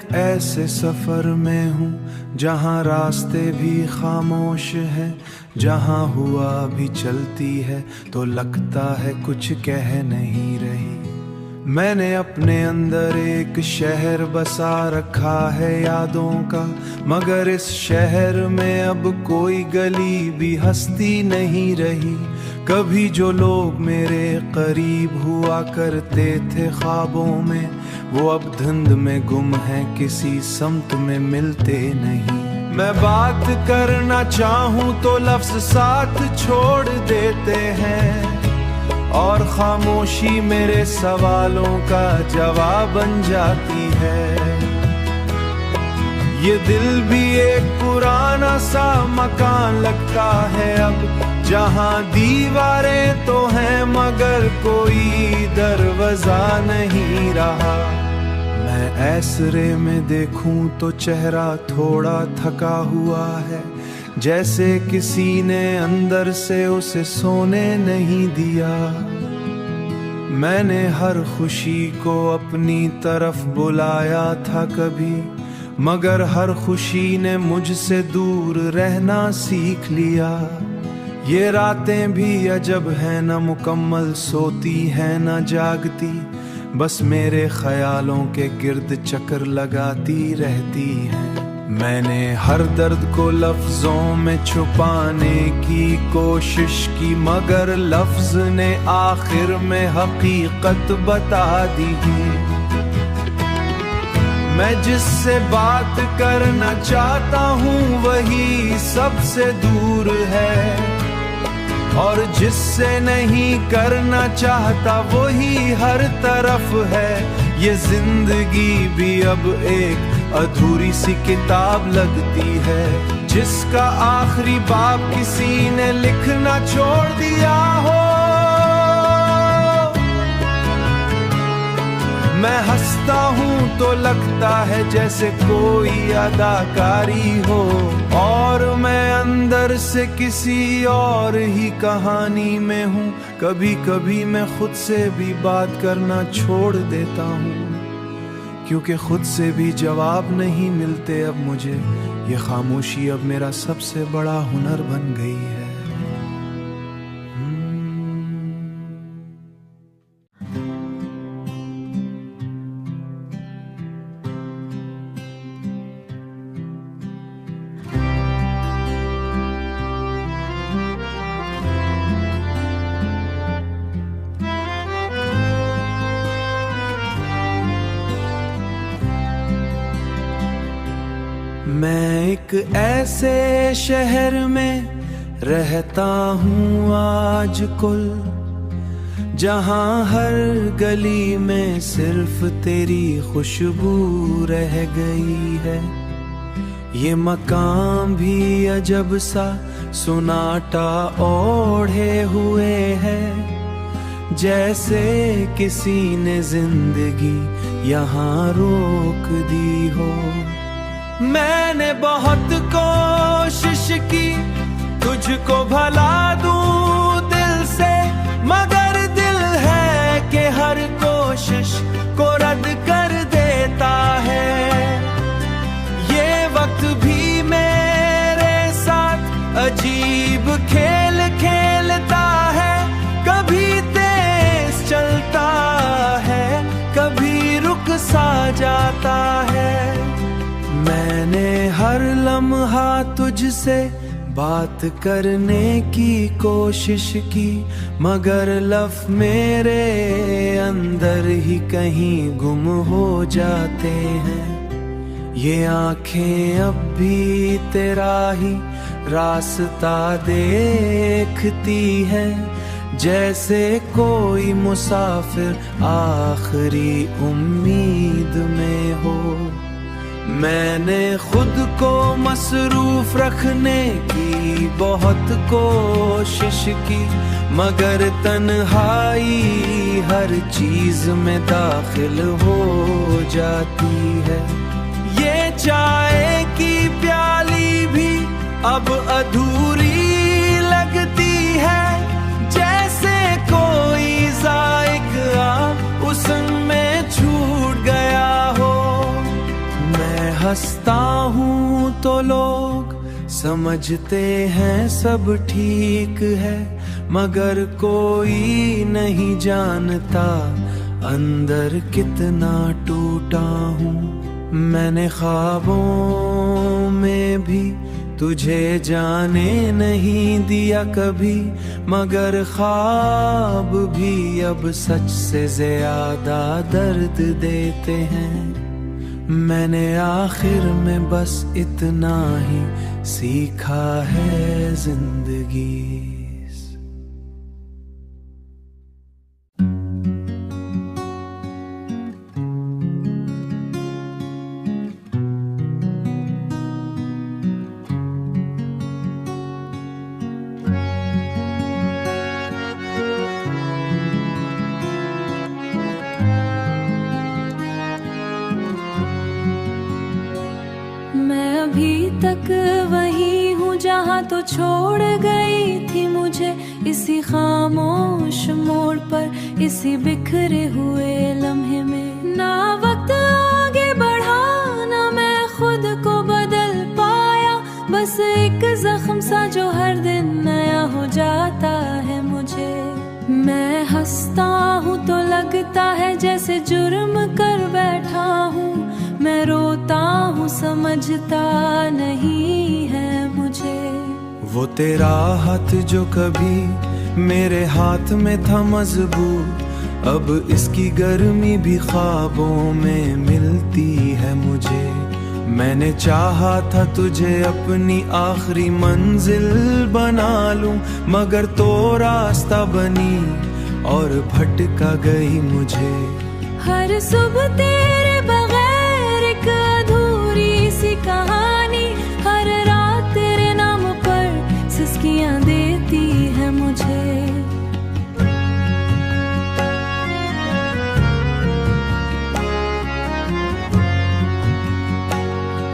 ऐसे सफर में हूँ जहाँ रास्ते भी खामोश है, जहाँ हुआ भी चलती है तो लगता है कुछ कह नहीं रही। मैंने अपने अंदर एक शहर बसा रखा है यादों का, मगर इस शहर में अब कोई गली भी हंसती नहीं रही। कभी जो लोग मेरे करीब हुआ करते थे ख्वाबों में, वो अब धुंध में गुम हैं, किसी समत में मिलते नहीं। मैं बात करना चाहूँ तो लफ्ज साथ छोड़ देते हैं, और खामोशी मेरे सवालों का जवाब बन जाती है। ये दिल भी एक पुराना सा मकान लगता है अब, जहाँ दीवारें तो हैं मगर कोई दरवाजा नहीं रहा। मैं ऐसरे में देखूं तो चेहरा थोड़ा थका हुआ है, जैसे किसी ने अंदर से उसे सोने नहीं दिया। मैंने हर खुशी को अपनी तरफ बुलाया था कभी, मगर हर खुशी ने मुझसे दूर रहना सीख लिया। ये रातें भी अजब हैं, न मुकम्मल सोती हैं न जागती, बस मेरे ख्यालों के गिर्द चक्कर लगाती रहती हैं। मैंने हर दर्द को लफ्जों में छुपाने की कोशिश की, मगर लफ्ज ने आखिर में हकीकत बता दी। मैं जिससे बात करना चाहता हूँ वही सबसे दूर है, और जिससे नहीं करना चाहता वही हर तरफ है। ये जिंदगी भी अब एक अधूरी सी किताब लगती है, जिसका आखिरी बाब किसी ने लिखना छोड़ दिया हो। मैं हंसता हूँ तो लगता है जैसे कोई अदाकारी हो, और मैं अंदर से किसी और ही कहानी में हूँ। कभी कभी मैं खुद से भी बात करना छोड़ देता हूँ, क्योंकि खुद से भी जवाब नहीं मिलते अब मुझे। ये खामोशी अब मेरा सबसे बड़ा हुनर बन गई है। मैं एक ऐसे शहर में रहता हूँ आजकल, जहाँ हर गली में सिर्फ तेरी खुशबू रह गई है। ये मकान भी अजब सा सुनाटा ओढ़े हुए है, जैसे किसी ने जिंदगी यहाँ रोक दी हो। मैंने बहुत कोशिश की तुझको भला दूं दिल से, मगर दिल है कि हर कोशिश को रद्द कर देता है। ये वक्त भी मेरे साथ अजीब खेल खेलता है, कभी तेज चलता है कभी रुक सा जाता है। मैंने हर लम्हा तुझसे बात करने की कोशिश की, मगर लफ्ज़ मेरे अंदर ही कहीं गुम हो जाते हैं। ये आँखें अब भी तेरा ही रास्ता देखती हैं, जैसे कोई मुसाफिर आखिरी उम्मीद में हो। मैंने खुद को मसरूफ रखने की बहुत कोशिश की, मगर तन्हाई हर चीज में दाखिल हो जाती है। ये चाय की प्याली भी अब अधूरी लगती है, जैसे कोई जायका उसमें छूट गया हो। हंसता हूँ तो लोग समझते हैं सब ठीक है, मगर कोई नहीं जानता अंदर कितना टूटा हूँ। मैंने ख्वाबों में भी तुझे जाने नहीं दिया कभी, मगर ख्वाब भी अब सच से ज्यादा दर्द देते हैं। मैंने आखिर में बस इतना ही सीखा है जिंदगी। मैं अभी तक वही हूँ जहाँ तो छोड़ गई थी मुझे, इसी खामोश मोड़ पर, इसी बिखरे हुए लम्हे में। ना वक्त आगे बढ़ा, ना मैं खुद को बदल पाया, बस एक जख्म सा जो हर दिन नया हो जाता है मुझे। मैं हंसता हूँ तो लगता है जैसे जुर्म कर बैठा हूँ, मैं रोता हूँ समझता नहीं है मुझे। वो तेरा हाथ जो कभी मेरे हाथ में था मजबूत, अब इसकी गर्मी भी ख्वाबों में मिलती है मुझे। मैंने चाहा था तुझे अपनी आखिरी मंजिल बना लूं, मगर तो रास्ता बनी और भटका गई मुझे। हर सुबह तेरे बगैर एक अधूरी सी कहानी, हर रात तेरे नाम पर सिसकियां देती है मुझे।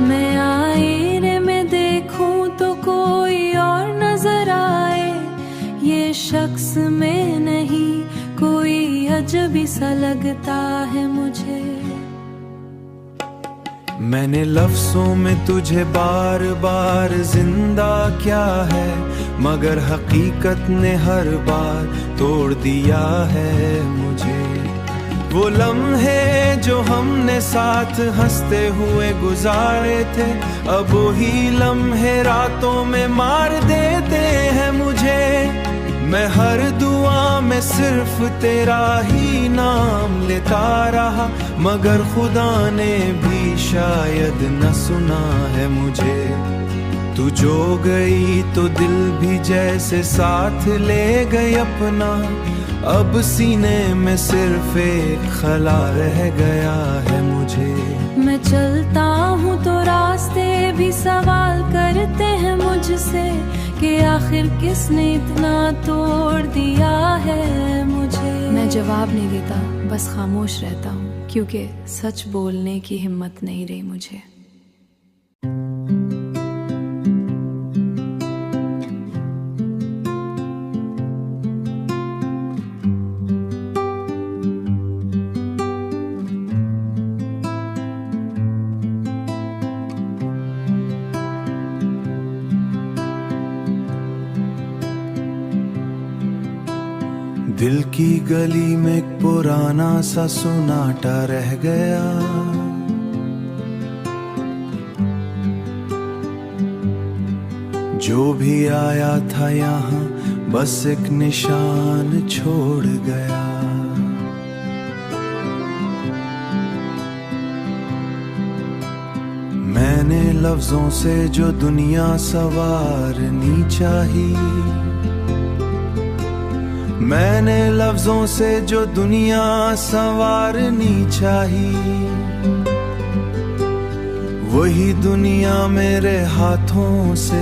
मैं आईने में देखूं तो कोई और नजर आए, ये शख्स में नहीं कोई अजब सा लगता है मुझे। मैंने लफ्जों में तुझे बार बार जिंदा क्या है, मगर हकीकत ने हर बार तोड़ दिया है मुझे। वो लम्हे जो हमने साथ हंसते हुए गुजारे थे, अब वही लम्हे रातों में मार देते हैं मुझे। मैं हर दुआ में सिर्फ तेरा ही नाम लेता रहा, मगर खुदा ने भी शायद न सुना है मुझे। तू जो गई तो दिल भी जैसे साथ ले गई अपना, अब सीने में सिर्फ एक खला रह गया है मुझे। मैं चलता हूँ तो रास्ते भी सवाल करते हैं मुझसे कि आखिर किसने इतना तोड़ दिया है मुझे। मैं जवाब नहीं देता, बस खामोश रहता हूँ, क्योंकि सच बोलने की हिम्मत नहीं रही मुझे। दिल की गली में एक पुराना सा सुनाटा रह गया, जो भी आया था यहाँ बस एक निशान छोड़ गया। मैंने लफ्जों से जो दुनिया सवारनी चाहिए, मैंने लफ्जों से जो दुनिया संवारनी चाहिए, वही दुनिया मेरे हाथों से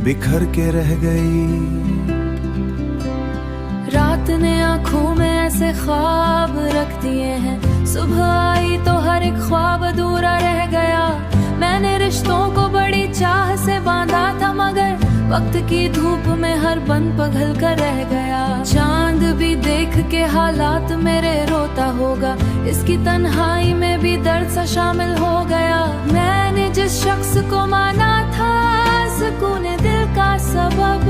बिखर के रह गई। रात ने आँखों में ऐसे ख्वाब रख दिए हैं, सुबह आई तो हर एक ख्वाब अधूरा रह गया। मैंने रिश्तों को बड़ी चाह से बांधा था, मगर वक्त की धूप में हर बन पिघल कर रह गया। चांद भी देख के हालात मेरे रोता होगा, इसकी तन्हाई में भी दर्द सा शामिल हो गया। मैंने जिस शख्स को माना था सुकून दिल का सबब,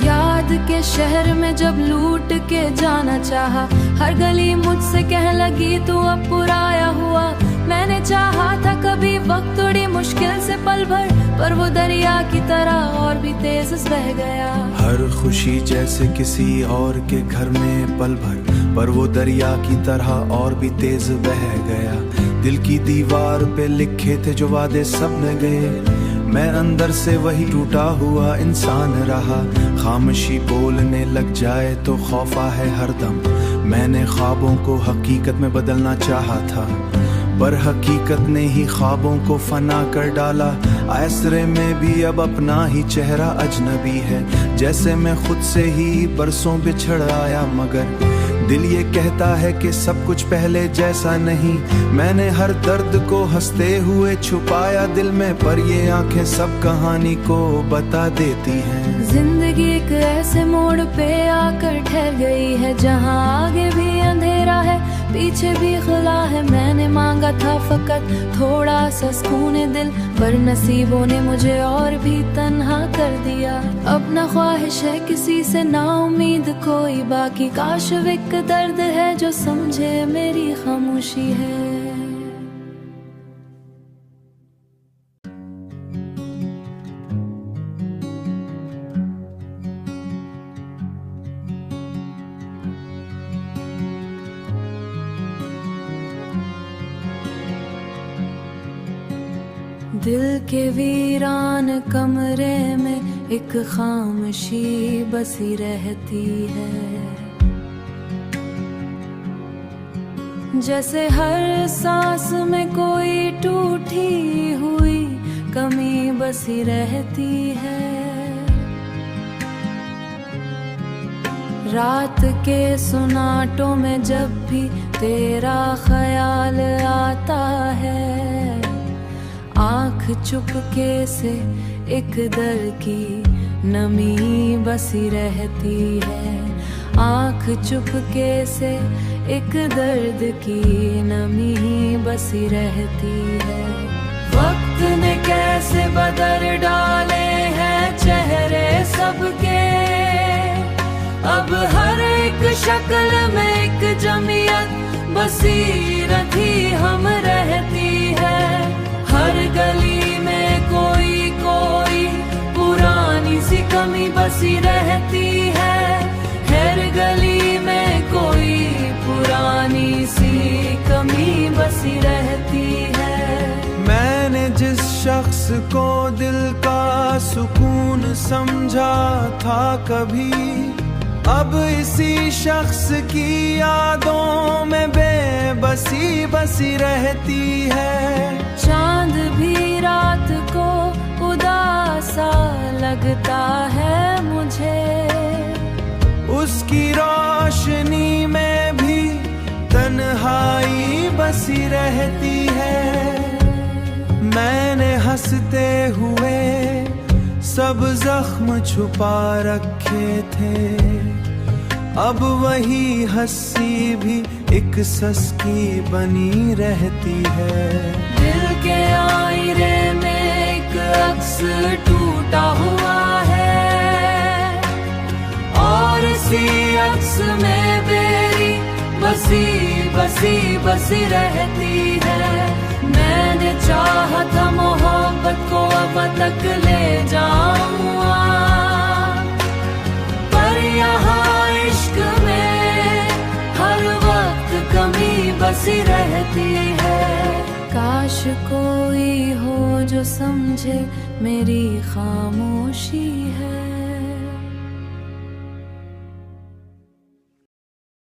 याद के शहर में जब लूट के जाना चाहा, हर गली मुझसे कह लगी तू अब पुराया हुआ। मैंने चाहा था कभी वक्त थोड़ी मुश्किल से पल भर, पर वो दरिया की तरह और भी तेज बह गया। हर खुशी जैसे किसी और के घर में पल भर, पर वो दरिया की तरह और भी तेज बह गया। दिल की दीवार पे लिखे थे जो वादे सब न गए, मैं अंदर से वही टूटा हुआ इंसान रहा। खामोशी बोलने लग जाए तो खौफा है हरदम, मैंने ख्वाबों को हकीकत में बदलना चाहा था, पर हकीकत ने ही ख्वाबों को फना कर डाला। आसरे में भी अब अपना ही चेहरा अजनबी है, जैसे मैं खुद से ही बरसों बिछड़ आया। मगर दिल ये कहता है कि सब कुछ पहले जैसा नहीं। मैंने हर दर्द को हंसते हुए छुपाया दिल में, पर ये आंखें सब कहानी को बता देती हैं। जिंदगी एक ऐसे मोड़ पे आकर ठहर गई है, जहाँ आगे भी अंधेरा है पीछे भी खुला है। मैंने मांगा था फकत थोड़ा सा सुकून दिल, पर नसीबों ने मुझे और भी तन्हा कर दिया। अब न ख्वाहिश है किसी से ना उम्मीद कोई बाकी, काश एक दर्द है जो समझे मेरी खामोशी है। दिल के वीरान कमरे में एक खामोशी बसी रहती है, जैसे हर सांस में कोई टूटी हुई कमी बसी रहती है। रात के सुनाटों में जब भी तेरा ख्याल आता है, आँख चुपके से एक दर की नमी बसी रहती है। आँख चुपके से एक दर्द की नमी बसी रहती है। वक्त ने कैसे बदल डाले हैं चेहरे सबके, अब हर एक शक्ल में एक जमीयत बसीरत ही हम रहती है। हर गली में कोई कोई पुरानी सी कमी बसी रहती है। हर गली में कोई पुरानी सी कमी बसी रहती है। मैंने जिस शख्स को दिल का सुकून समझा था कभी, अब इसी शख्स की यादों में बेबसी बसी रहती है। चांद भी रात को उदासा लगता है मुझे, उसकी रोशनी में भी तन्हाई बसी रहती है। मैंने हंसते हुए सब जख्म छुपा रखे थे, अब वही हंसी भी एक सस्की बनी रहती है। दिल के आईने में एक अक्स टूटा हुआ है, और इसी अक्स में मेरी बसी बसी बसी रहती है। मैंने चाहा था मोहब्बत को अब तक ले जाऊंगा, पर यहाँ इश्क में हर वक्त कमी बसी रहती है। काश कोई हो जो समझे मेरी खामोशी है।